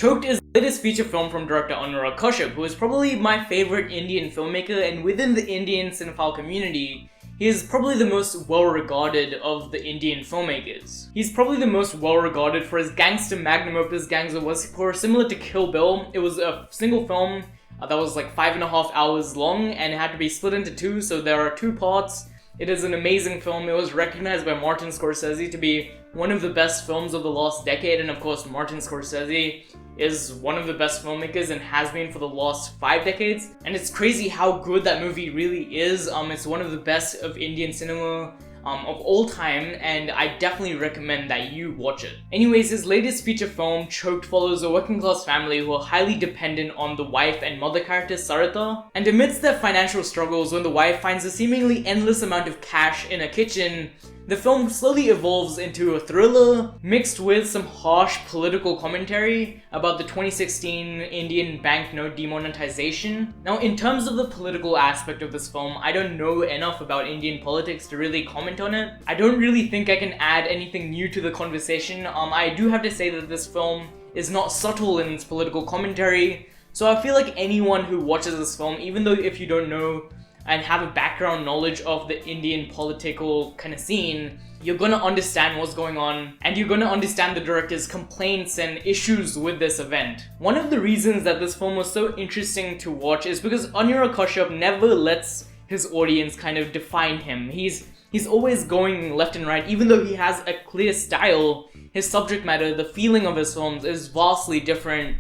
Choked is the latest feature film from director Anurag Kashyap, who is probably my favorite Indian filmmaker, and within the Indian cinephile community, he is probably the most well-regarded of the Indian filmmakers. He's probably the most well-regarded for his gangster magnum opus Gangs of Wasseypur. Similar to Kill Bill, it was a single film that was like 5.5 hours long and it had to be split into two, so there are two parts. It is an amazing film. It was recognized by Martin Scorsese to be one of the best films of the last decade, and of course Martin Scorsese is one of the best filmmakers and has been for the last 5 decades. And it's crazy how good that movie really is. It's one of the best of Indian cinema of all time, and I definitely recommend that you watch it. Anyways, his latest feature film, Choked, follows a working class family who are highly dependent on the wife and mother character Sarita. And amidst their financial struggles, when the wife finds a seemingly endless amount of cash in a kitchen, the film slowly evolves into a thriller mixed with some harsh political commentary about the 2016 Indian banknote demonetization. Now, in terms of the political aspect of this film, I don't know enough about Indian politics to really comment on it. I don't really think I can add anything new to the conversation. I do have to say that this film is not subtle in its political commentary, so I feel like anyone who watches this film, even though if you don't know and have a background knowledge of the Indian political kind of scene, you're gonna understand what's going on, and you're gonna understand the director's complaints and issues with this event. One of the reasons that this film was so interesting to watch is because Anurag Kashyap never lets his audience kind of define him. He's always going left and right. Even though he has a clear style, his subject matter, the feeling of his films is vastly different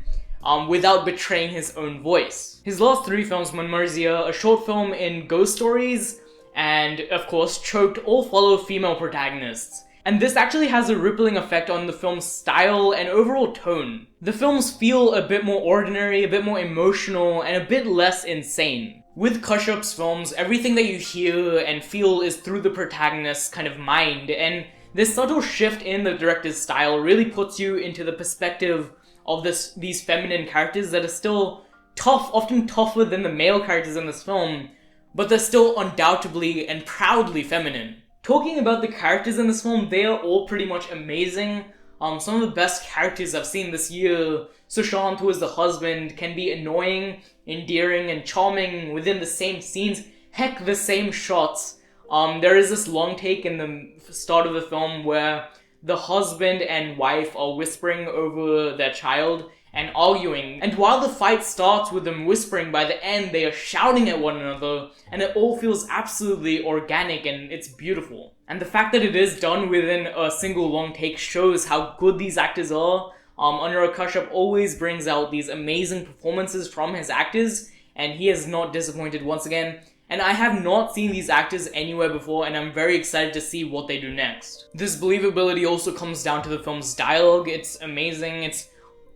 without betraying his own voice. His last 3 films, Manmarzia, a short film in ghost stories, and of course Choked, all follow female protagonists. And this actually has a rippling effect on the film's style and overall tone. The films feel a bit more ordinary, a bit more emotional, and a bit less insane. With Kashyap's films, everything that you hear and feel is through the protagonist's kind of mind, and this subtle shift in the director's style really puts you into the perspective of these feminine characters that are still tough, often tougher than the male characters in this film, but they're still undoubtedly and proudly feminine. Talking about the characters in this film, they are all pretty much amazing. Some of the best characters I've seen this year. Sushant, who is the husband, can be annoying, endearing, and charming within the same scenes. Heck, the same shots. There is this long take in the start of the film where the husband and wife are whispering over their child and arguing, and while the fight starts with them whispering, by the end they are shouting at one another, and it all feels absolutely organic and it's beautiful. And the fact that it is done within a single long take shows how good these actors are. Anurag Kashyap always brings out these amazing performances from his actors, and he has not disappointed once again. And I have not seen these actors anywhere before, and I'm very excited to see what they do next. This believability also comes down to the film's dialogue. It's amazing. It's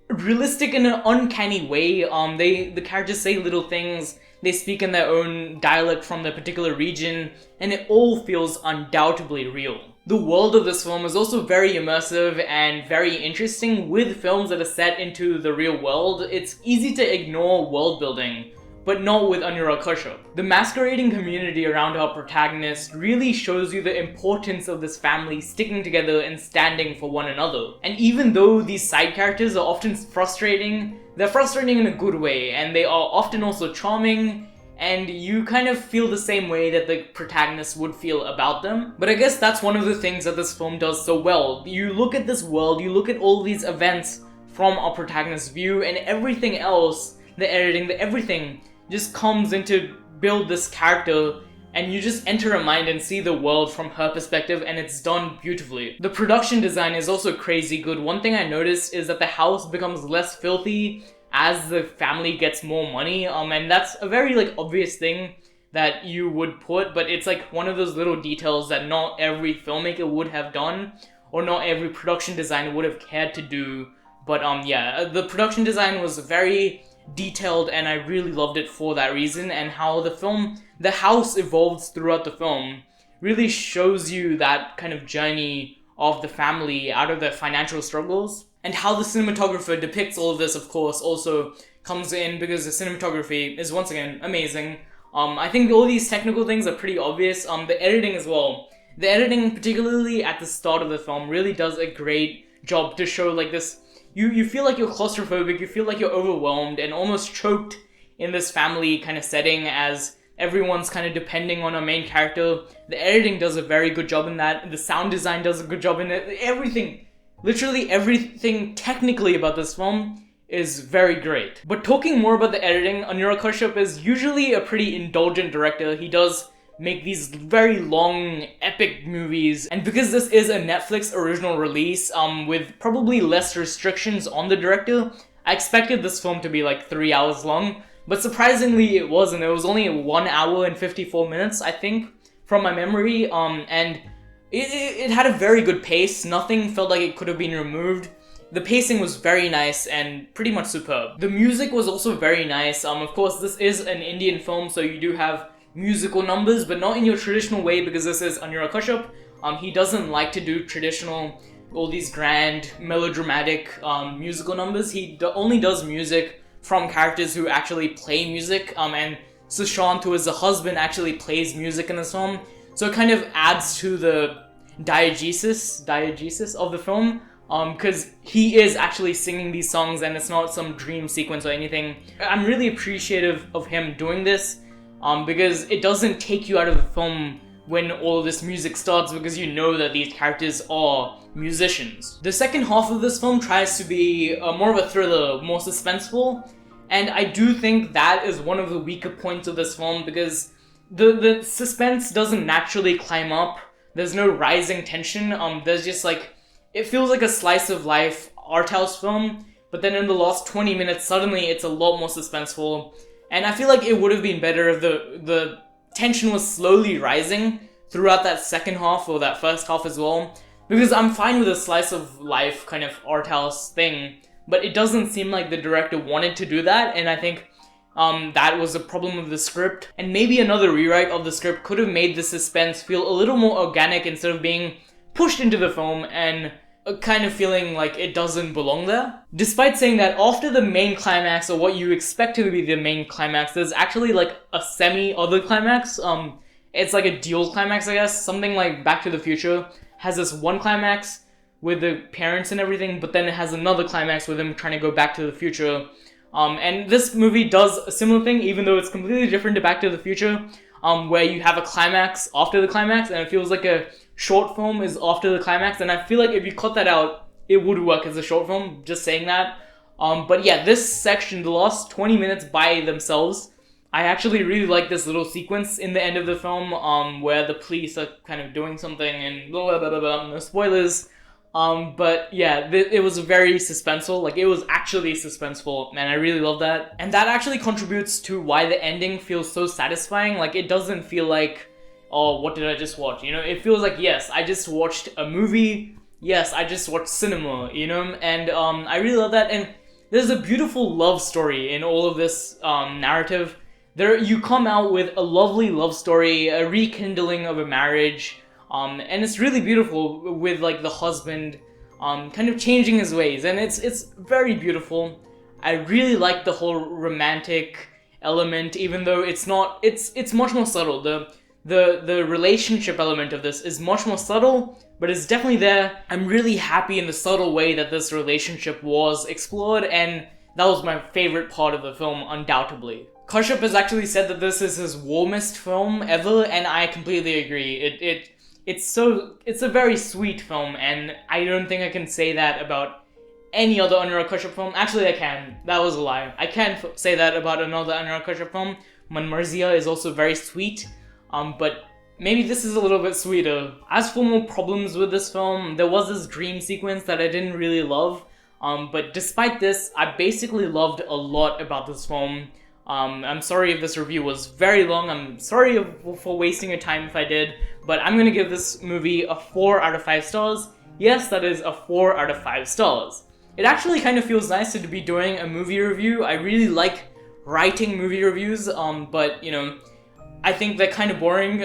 realistic in an uncanny way. The characters say little things, they speak in their own dialect from their particular region, and it all feels undoubtedly real. The world of this film is also very immersive and very interesting. With films that are set into the real world, it's easy to ignore world building, but not with Anurag Kashyap. The masquerading community around our protagonist really shows you the importance of this family sticking together and standing for one another. And even though these side characters are often frustrating, they're frustrating in a good way, and they are often also charming, and you kind of feel the same way that the protagonist would feel about them. But I guess that's one of the things that this film does so well. You look at this world, you look at all these events from our protagonist's view, and everything else, the editing, the everything, just comes in to build this character, and you just enter her mind and see the world from her perspective, and it's done beautifully. The production design is also crazy good. One thing I noticed is that the house becomes less filthy as the family gets more money, and that's a very obvious thing that you would put, but it's one of those little details that not every filmmaker would have done, or not every production designer would have cared to do. But yeah, the production design was very detailed, and I really loved it for that reason, and how the house evolves throughout the film really shows you that kind of journey of the family out of their financial struggles, and how the cinematographer depicts all of this, of course, also comes in because the cinematography is once again amazing. I think all these technical things are pretty obvious. The editing as well. The editing, particularly at the start of the film, really does a great job to show this you feel like you're claustrophobic, you feel like you're overwhelmed and almost choked in this family kind of setting as everyone's kind of depending on a main character. The editing does a very good job in that. The sound design does a good job in it. Everything, literally everything technically about this film is very great. But talking more about the editing, Anurag Kashyap is usually a pretty indulgent director. He does make these very long, epic movies. And because this is a Netflix original release, with probably less restrictions on the director, I expected this film to be like 3 hours long. But surprisingly, it wasn't. It was only 1 hour and 54 minutes, I think, from my memory. And it had a very good pace. Nothing felt like it could have been removed. The pacing was very nice and pretty much superb. The music was also very nice. Of course, this is an Indian film, so you do have musical numbers, but not in your traditional way because this is Anurag Kashyap. He doesn't like to do traditional, all these grand, melodramatic musical numbers. He only does music from characters who actually play music, and Sushant, who is the husband, actually plays music in this film. So it kind of adds to the diegesis of the film. Because he is actually singing these songs and it's not some dream sequence or anything. I'm really appreciative of him doing this, because it doesn't take you out of the film when all of this music starts, because you know that these characters are musicians. The second half of this film tries to be more of a thriller, more suspenseful, and I do think that is one of the weaker points of this film, because the suspense doesn't naturally climb up. There's no rising tension. There's just like, it feels like a slice of life art house film, but then in the last 20 minutes, suddenly it's a lot more suspenseful. And I feel like it would have been better if the tension was slowly rising throughout that second half or that first half as well. Because I'm fine with a slice of life kind of art house thing, but it doesn't seem like the director wanted to do that, and I think that was a problem of the script. And maybe another rewrite of the script could have made the suspense feel a little more organic instead of being pushed into the film and kind of feeling like it doesn't belong there. Despite saying that, after the main climax, or what you expect to be the main climax, there's actually like a semi-other climax. It's like a dual climax, I guess. Something like Back to the Future has this one climax with the parents and everything, but then it has another climax with them trying to go back to the future. And this movie does a similar thing, even though it's completely different to Back to the Future, where you have a climax after the climax, and it feels like a short film is after the climax, and I feel like if you cut that out, it would work as a short film, just saying that. But yeah, this section, the last 20 minutes by themselves, I actually really like this little sequence in the end of the film, where the police are kind of doing something and blah blah blah blah, no spoilers. But yeah, it was very suspenseful, like it was actually suspenseful, and I really love that. And that actually contributes to why the ending feels so satisfying. Like, it doesn't feel like, oh, what did I just watch? You know, it feels like, yes, I just watched a movie. Yes, I just watched cinema, you know? And I really love that. And there's a beautiful love story in all of this narrative. You come out with a lovely love story, a rekindling of a marriage, and it's really beautiful with like the husband kind of changing his ways, and it's very beautiful. I really like the whole romantic element, even though it's not. It's much more subtle. The relationship element of this is much more subtle, but it's definitely there. I'm really happy in the subtle way that this relationship was explored, and that was my favorite part of the film, undoubtedly. Kashyap has actually said that this is his warmest film ever, and I completely agree. It's a very sweet film, and I don't think I can say that about any other Anurag Kashyap film. Actually, I can. That was a lie. I can say that about another Anurag Kashyap film. Manmarzia is also very sweet, but maybe this is a little bit sweeter. As for more problems with this film, there was this dream sequence that I didn't really love, but despite this, I basically loved a lot about this film. I'm sorry if this review was very long. I'm sorry for wasting your time if I did, but I'm gonna give this movie a 4 out of 5 stars. Yes, that is a 4 out of 5 stars. It actually kind of feels nice to be doing a movie review. I really like writing movie reviews, but you know, I think they're kind of boring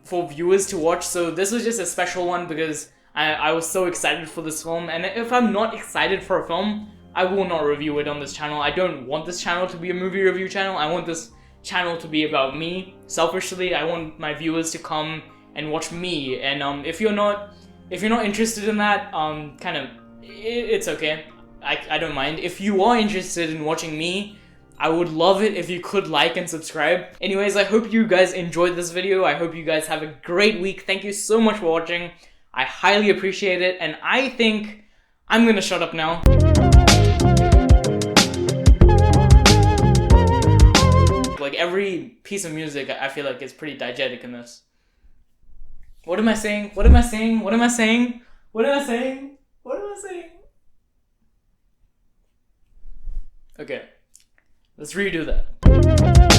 for viewers to watch, so this was just a special one because I was so excited for this film, and if I'm not excited for a film, I will not review it on this channel. I don't want this channel to be a movie review channel. I want this channel to be about me. Selfishly, I want my viewers to come and watch me. And if you're not interested in that, it's okay. I don't mind. If you are interested in watching me, I would love it if you could like and subscribe. Anyways, I hope you guys enjoyed this video. I hope you guys have a great week. Thank you so much for watching. I highly appreciate it, and I think I'm gonna shut up now. Like every piece of music, I feel like is pretty diegetic in this. What am I saying? What am I saying? What am I saying? What am I saying? What am I saying? Okay, let's redo that.